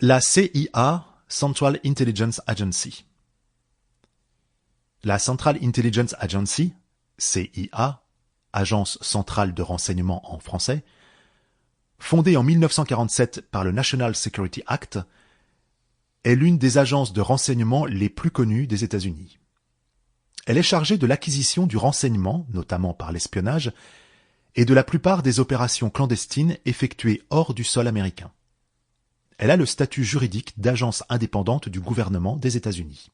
La CIA, Central Intelligence Agency. La Central Intelligence Agency, CIA, Agence centrale de renseignement en français, fondée en 1947 par le National Security Act, est l'une des agences de renseignement les plus connues des États-Unis. Elle est chargée de l'acquisition du renseignement, notamment par l'espionnage, et de la plupart des opérations clandestines effectuées hors du sol américain. Elle a le statut juridique d'agence indépendante du gouvernement des États-Unis.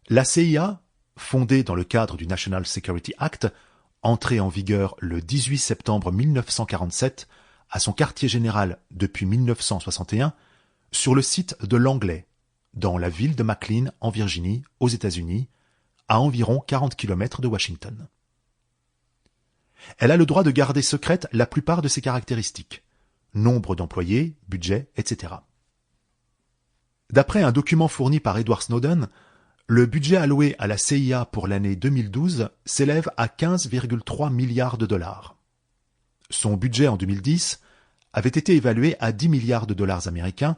La CIA, fondée dans le cadre du National Security Act, entrée en vigueur le 18 septembre 1947, à son quartier général depuis 1961, sur le site de Langley, dans la ville de McLean, en Virginie, aux États-Unis, à environ 40 km de Washington. Elle a le droit de garder secrète la plupart de ses caractéristiques, nombre d'employés, budget, etc. D'après un document fourni par Edward Snowden, le budget alloué à la CIA pour l'année 2012 s'élève à 15,3 milliards de dollars. Son budget en 2010 avait été évalué à 10 milliards de dollars américains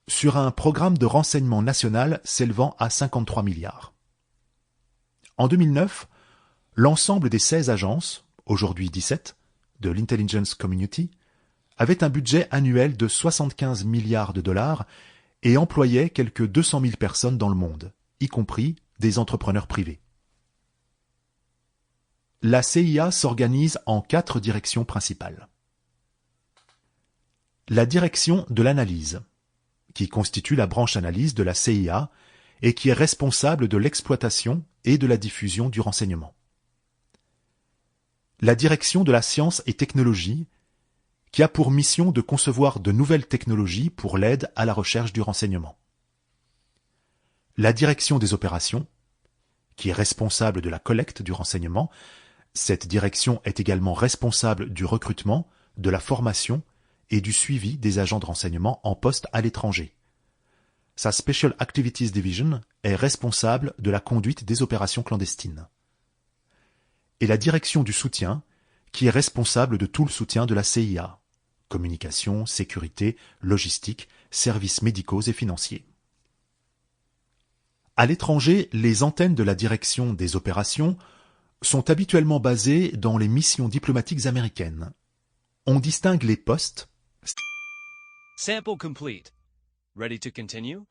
sur un programme de renseignement national s'élevant à 53 milliards. En 2009, l'ensemble des 16 agences, aujourd'hui 17, de l'Intelligence Community, avait un budget annuel de 75 milliards de dollars et employait quelques 200 000 personnes dans le monde, y compris des entrepreneurs privés. La CIA s'organise en 4 directions principales. La direction de l'analyse, qui constitue la branche analyse de la CIA et qui est responsable de l'exploitation et de la diffusion du renseignement. La direction de la science et technologie, qui a pour mission de concevoir de nouvelles technologies pour l'aide à la recherche du renseignement. La direction des opérations, qui est responsable de la collecte du renseignement. Cette direction est également responsable du recrutement, de la formation et du suivi des agents de renseignement en poste à l'étranger. Sa Special Activities Division est responsable de la conduite des opérations clandestines. Et la direction du soutien, qui est responsable de tout le soutien de la CIA. Communication, sécurité, logistique, services médicaux et financiers. À l'étranger, les antennes de la direction des opérations sont habituellement basées dans les missions diplomatiques américaines. On distingue les postes. Sample complete. Ready to continue?